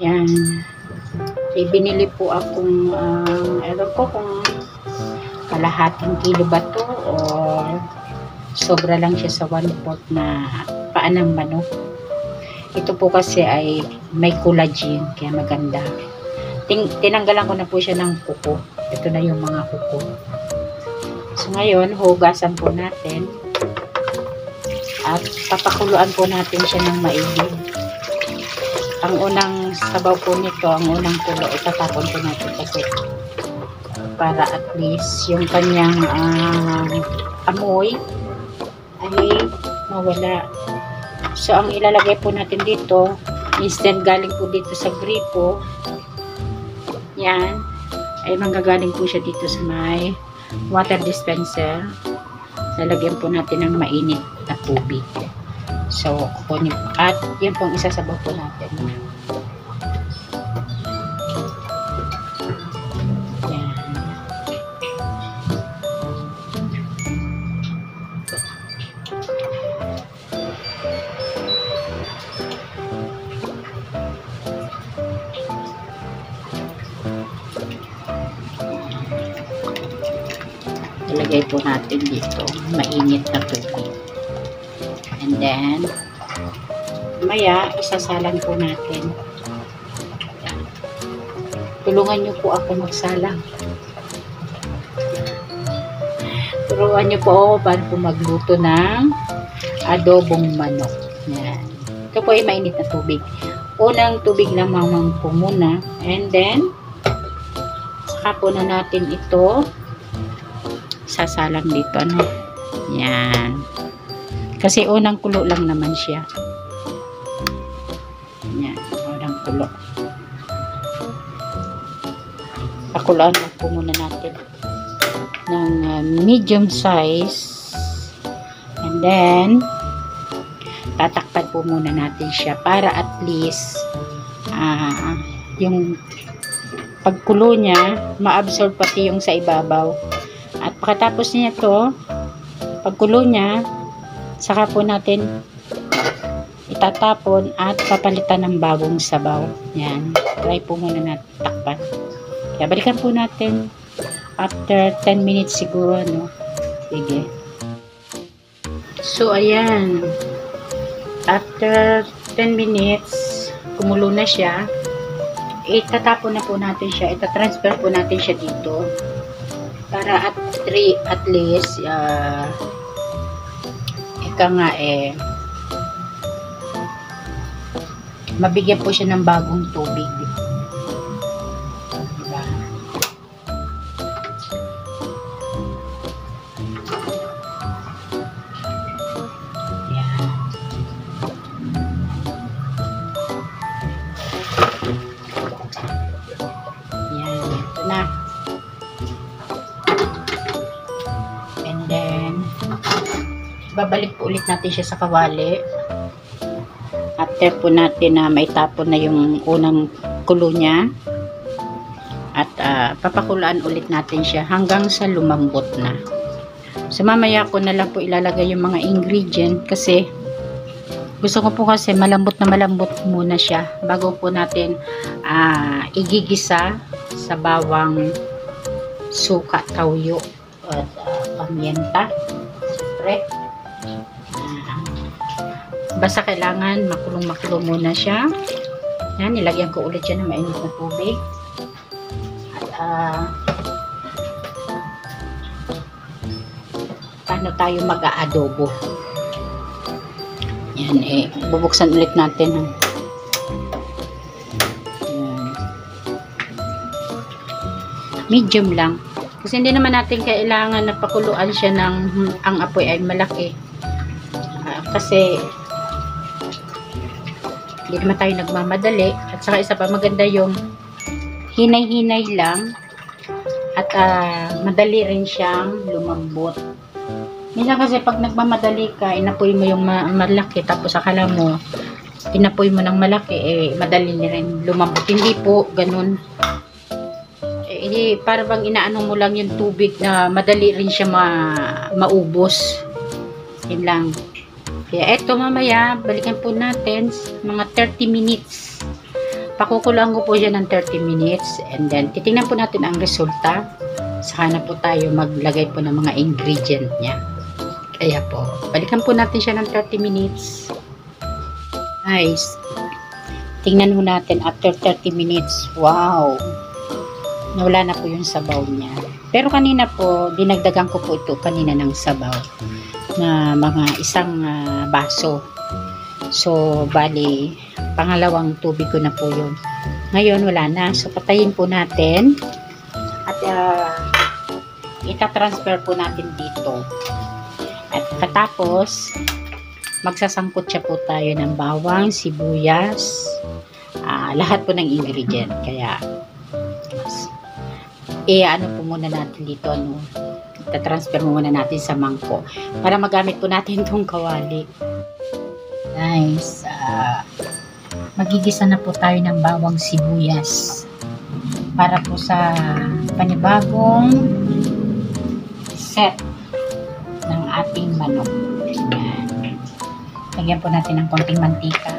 Yan. Binili po akong, ewan ko kung kalahating kilo ba to or sobra lang siya sa 1/4 na paa ng manok. Ito po kasi ay may collagen, kaya maganda. Tinanggalan ko na po siya ng kuko. Ito na yung mga kuko. So ngayon, hugasan po natin at papakuluan po natin siya ng maigi. Ang unang sabaw po nito, ang unang kulo, itatapon po natin kasi para at least yung kanyang amoy ay mawala. So ang ilalagay po natin dito, instant galing po dito sa gripo, yan, ay manggagaling po siya dito sa may water dispenser. Lalagyan po natin ng mainit na tubig. So, at yan pong isasabaw po natin. Yan. Ilagay po natin dito mainit na tubig. And then, maya, isasalang po natin. Tulungan nyo po ako magsalang. Turuan nyo po ako paano po magluto ng adobong manok. Yan. Ito po ay mainit na tubig. Unang tubig lamang po muna. And then, saka po na natin ito sasalang dito. Ano? Yan. Kasi unang kulo lang naman siya. Yan, unang kulo. Pakulaan lang po muna natin ng medium size. And then, tatakpan po muna natin siya para at least yung pagkulo niya, ma-absorb pati yung sa ibabaw. At pagkatapos niya to, pagkulo niya, saka po natin itatapon at papalitan ng bagong sabaw. Yan. Try po muna natin takpan. Kaya balikan po natin after 10 minutes siguro, no? Sige. So, ayan. After 10 minutes, kumulo na siya. Itatapon na po natin siya. Itatransfer po natin siya dito. Para at least, mabigyan po siya ng bagong tubig. Diba? Yan. Yan. Ito na. And then, babalik po ulit natin siya sa kawali. After po natin na maitapon na yung unang kulo niya. At papakulaan ulit natin siya hanggang sa lumambot na. So mamaya ko na lang po ilalagay yung mga ingredient kasi gusto ko po kasi malambot na malambot muna siya bago po natin igigisa sa bawang, suka, tawyo at pamienta. Siyempre. Basta kailangan makulong-makulong muna siya. Yan, nilagyan ko ulit siya ng mainit na tubig. At paano tayo mag-aadobo? Yan, bubuksan ulit natin. Yan. Medium lang. Kasi hindi naman natin kailangan na pakuluan siya ng ang apoy ay malaki. Kasi hindi naman tayo nagmamadali. At saka isa pa maganda yung hinay-hinay lang at madali rin siyang lumambot. Minsan kasi pag nagmamadali ka, inapoy mo yung malaki tapos akala mo inapoy mo ng malaki, madali rin lumambot. Hindi po ganun. Para bang inaano mo lang yung tubig na madali rin siya maubos. Yun lang. Kaya eto mamaya, balikan po natin mga 30 minutes. Pakukuluan ko po siya ng 30 minutes and then titingnan po natin ang resulta. Saka na po tayo maglagay po ng mga ingredient niya. Kaya po, balikan po natin siya ng 30 minutes. Guys, tingnan mo natin after 30 minutes. Wow! Nawala na po yung sabaw niya. Pero kanina po, dinagdagan ko po ito kanina ng sabaw na mga isang baso. So, bali, pangalawang tubig ko na po yun. Ngayon, wala na. So, patayin po natin. At ita-transfer po natin dito. At katapos, magsasangkot siya po tayo ng bawang, sibuyas, lahat po ng ingredient. Kaya, ano po muna natin dito, ita-transfer muna natin sa mangkok para magamit po natin itong kawali. Guys, magigisa na po tayo ng bawang sibuyas para po sa panibagong set ng ating manok. Ayan. Lagyan po natin ng konting mantika.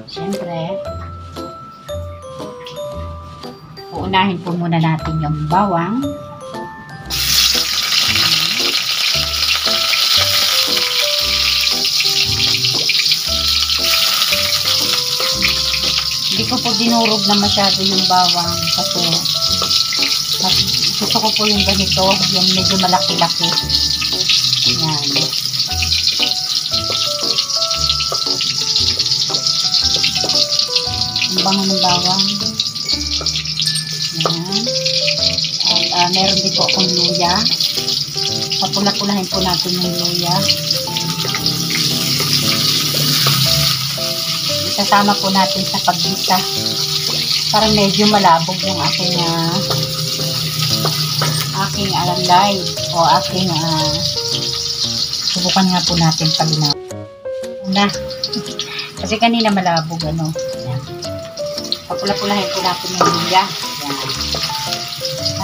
Siyempre, uunahin po muna natin yung bawang. Hindi ko po dinurog na masyado yung bawang kasi gusto ko po yung ganito, yung medyo malaki-laki. Yan. Ang bango ng bawang. Yan. At meron din po akong luya. Papula-pulahin po natin yung luya. Isasama po natin sa paggisa. Parang medyo malabog yung aking alay o aking subukan nga po natin palinaw. Kasi kanina malabog Yan. Papula-pulahin po natin yung luya. Yan.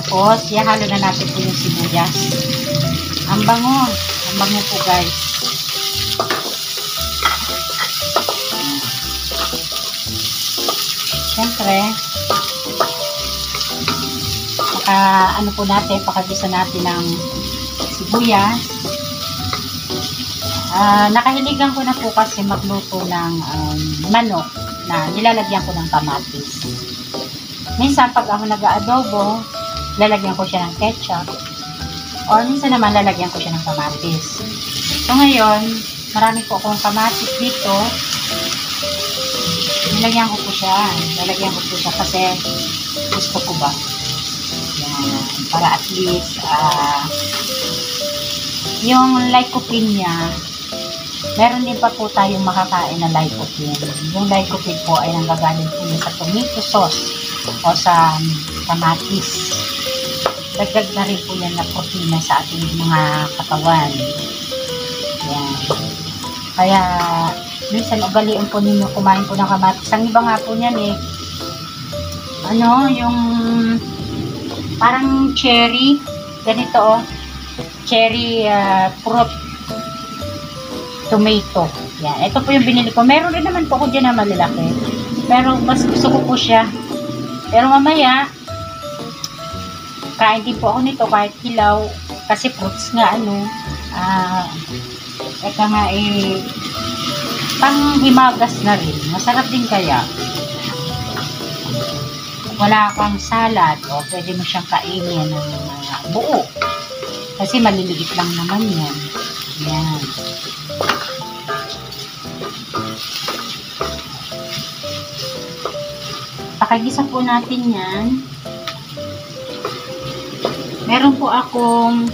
Tapos, ihalo na natin po yung sibuyas. Ang bango po guys. Siyempre, ano po natin, pakagisa natin ng sibuyas. Nakahiligan ko na po kasi magluto ng manok na nilalagyan ko ng kamatis. Minsan pag ako nag-aadobo, lalagyan ko siya ng ketchup. Or minsan naman lalagyan ko siya ng kamatis. So ngayon, marami po akong kamatis dito. Lalagyan ko po siya kasi gusto ko ba. Yan, para at least yung lycopene niya, meron din pa po tayong makakain na lycopene. Yung lycopene po ay nanggagaling po sa tomato sauce o sa kamatis. Dagdag na rin po yan na protina sa ating mga katawan. Yan. Kaya minsan ugaliin po ninyo kumain po ng kamatis. Ang iba nga po niyan yung parang cherry, ganito cherry fruit tomato. Yan. Ito po yung binili ko. Meron rin naman po ako dyan na malalaki. Pero mas gusto ko po siya. Pero mamaya, kain din po ako nito kahit hilaw. Kasi fruits nga pang himagas na rin. Masarap din kaya. Wala kang salad o pwede mo siyang kainin ng buo. Kasi maliliit lang naman yan. Yan. Pakagisa po natin yan. Meron po akong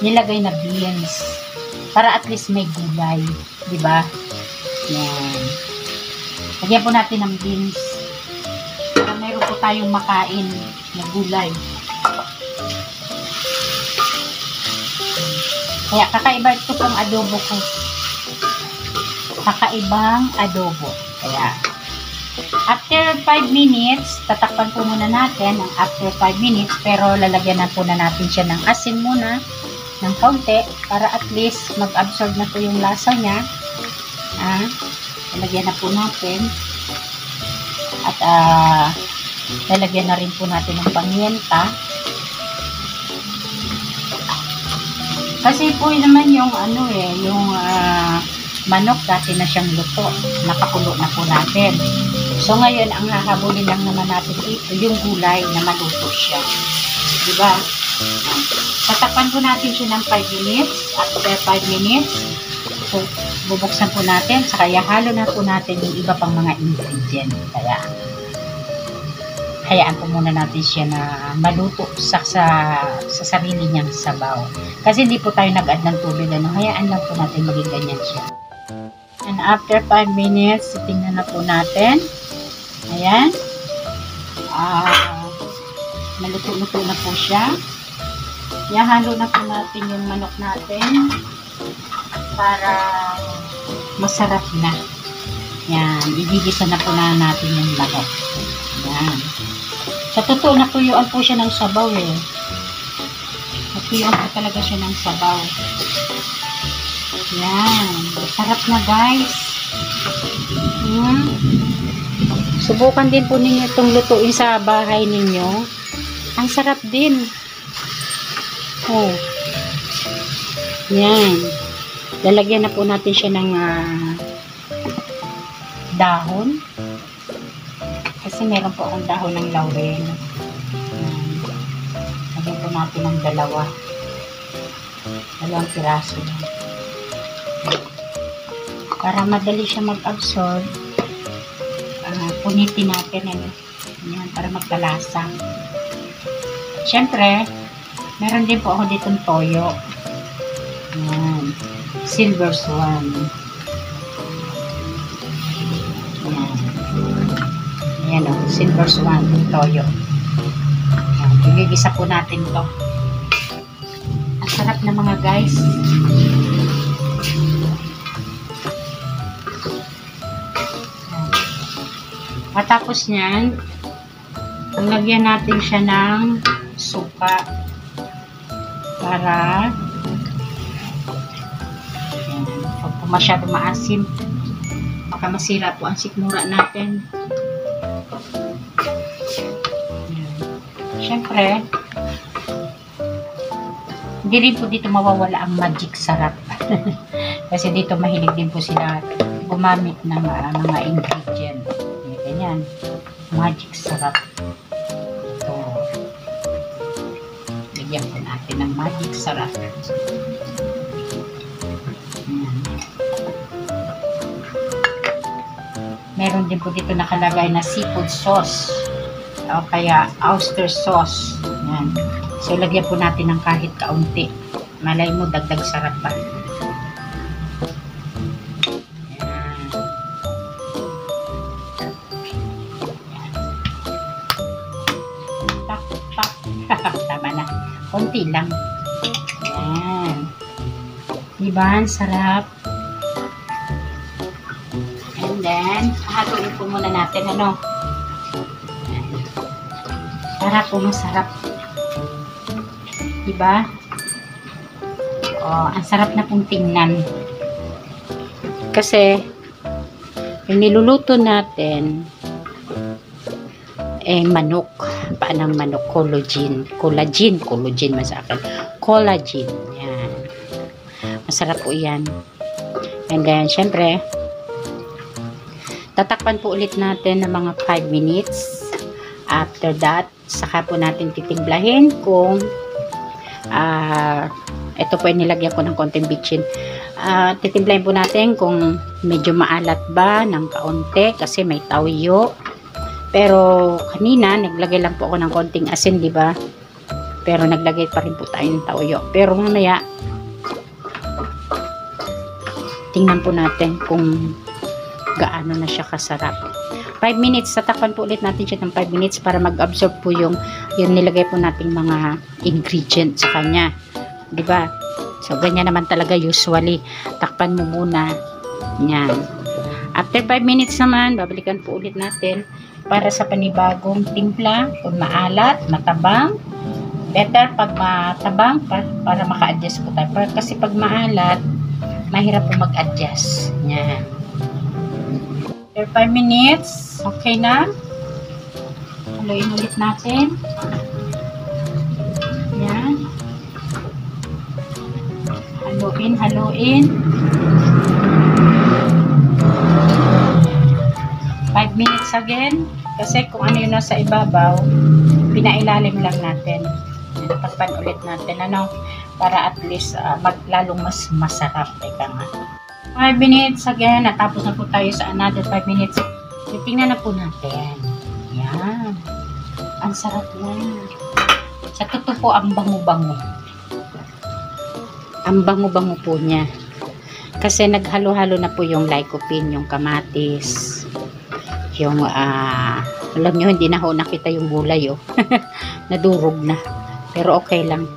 nilagay na beans para at least may gulay, di ba? Yan. Lagyan po natin ng beans para meron po tayong makain na gulay. Kaya kakaiba ito pong adobo ko. Kakaibang adobo. Kaya after 5 minutes, tatakpan po muna natin ang after 5 minutes, pero lalagyan na po na natin siya ng asin muna ng konti para at least mag-absorb na po yung lasa niya. Lalagyan na po natin. lalagyan na rin po natin ng paminta. Kasi po naman yung yung manok dati na siyang luto. Nakakulo na po natin. So ngayon, ang hahabulin lang naman natin dito, yung gulay na maluto siya. Diba? Tatakpan po natin siya ng 5 minutes. After 5 minutes, so, bubuksan po natin. Saka halo na po natin yung iba pang mga ingredient. Kaya, hayaan po muna natin siya na maluto sa sarili niyang sabaw. Kasi hindi po tayo nag-add ng tubig. Hayaan lang po natin maging ganyan siya. And after 5 minutes, tingnan na po natin. Ayan. Maluto-luto na po siya. Ihalo na po natin yung manok natin para masarap na. Yan. Igigisa na po na natin yung manok. Yan. Sa totoo, natuyuan po siya ng sabaw eh. Natuyuan po talaga siya ng sabaw. Yan. Sarap na guys. Subukan din po ninyo itong lutuin sa bahay ninyo. Ang sarap din. Oh. Yan. Lalagyan na po natin siya ng dahon. Kasi meron po akong dahon ng laurel. Lagyan po natin ng dalawang piraso. Para madali siya mag-absorb, punitin natin yan, para magkalasa. Siyempre, meron din po ako ditong toyo. Yan. Silver Swan. Yan. Ayan o, Silver Swan, toyo. Yan. Igigisa po natin to. Ang sarap na mga guys. Matapos nyan, lagyan natin siya ng suka para pag masyado maasim, baka masira po ang sikmura natin. Siyempre, hindi rin po dito mawawala ang magic sarap. Kasi dito mahilig din po sila gumamit ng mga ingredient. Ganyan. Magic sarap. Ito. Lagyan po natin ng magic sarap. Ayan. Meron din po dito nakalagay na seafood sauce. O kaya oyster sauce. Ayan. So, lagyan po natin ng kahit kaunti. Malay mo, dagdag sarap pa. Tama na. Konti lang. Ayan. Diba? Ang sarap. And then, hatuin po muna natin, ano? Para po masarap. Diba? Oh, ang sarap na pong tingnan. Kasi, yung niluluto natin, manok. Paanang manok? Collagen. Collagen man sa akin. Collagen. Yan. Masarap po yan. And then, syempre, tatakpan po ulit natin ng mga 5 minutes. After that, saka po natin titimplahin kung ito po nilagyan ko ng konting bitchin. Titimplahin po natin kung medyo maalat ba ng kaunti kasi may tawyo. Pero kanina naglagay lang po ako ng konting asin, di ba? Pero naglagay pa rin po tayo ng tawyo. Pero mamaya tingnan po natin kung gaano na siya kasarap. 5 minutes, tatakpan po ulit natin siya ng 5 minutes para mag-absorb po yung nilagay po nating mga ingredient sa kanya. Di ba? So, ganyan naman talaga usually. Takpan mo muna. Yan. After 5 minutes naman, babalikan po ulit natin para sa panibagong timpla. Kung maalat, matabang. Better pag matabang para maka-adjust po tayo. Kasi pag maalat, mahirap po mag-adjust. Yan. After 5 minutes, okay na. Haluin ulit natin. Yan. Haluin, haluin. 5 minutes again. Kasi kung ano yung nasa ibabaw, pinailalim lang natin. Takpan ulit natin, ano, para at least lalong mas masarap. Teka nga. 5 minutes again. Natapos na po tayo sa another 5 minutes. Titingnan na po natin. Yan. Ang sarap yan. Sa totoo po, ang bango-bango. Ang bango-bango po niya. Kasi naghalo-halo na po yung lycopene, yung kamatis, yung, alam nyo, hindi na ho nakita yung gulay, oh. Nadurog na. Pero okay lang.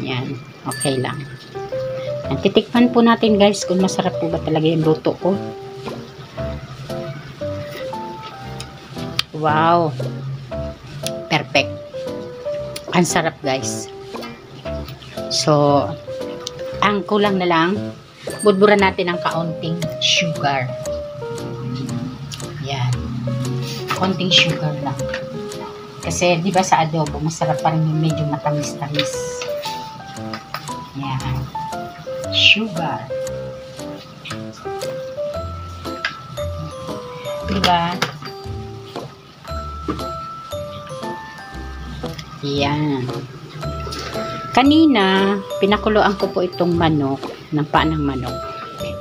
Ayan. Okay lang. Ayan, titikman po natin, guys, kung masarap po ba talaga yung luto ko. Wow. Perfect. Ang sarap, guys. So, ang kulang na lang, budburan natin ng kaunting sugar. Yan. Konting sugar lang. Kasi, di ba sa adobo, masarap pa rin yung medyo matamis-tamis. Yan. Sugar. Di ba? Yan. Kanina, pinakuloan ko po itong manok, ng paa ng manok.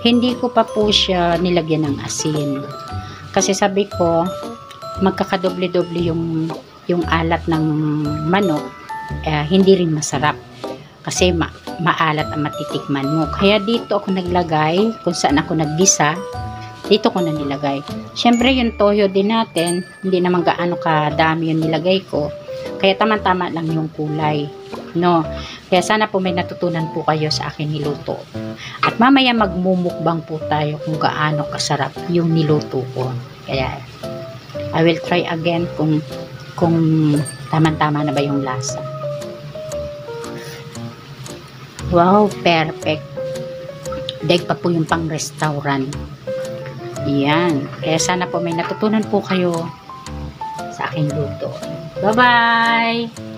Hindi ko pa po siya nilagyan ng asin. Kasi sabi ko, magkakadoble-doble yung alat ng manok, hindi rin masarap. Kasi maalat ang matitikman mo. Kaya dito ako naglagay, kung saan ako naggisa, dito ko na nilagay. Siyempre, yung toyo din natin, hindi naman gaano kadami yung nilagay ko. Kaya tama-tama lang yung kulay. No? Kaya sana po may natutunan po kayo sa akin niluto. At mamaya magmumukbang po tayo kung gaano kasarap yung niluto ko. Kaya I will try again kung tama-tama na ba yung lasa. Wow, perfect. Daig pa po yung pang restaurant. Yan. Kaya sana po may natutunan po kayo sa aking luto. Bye-bye!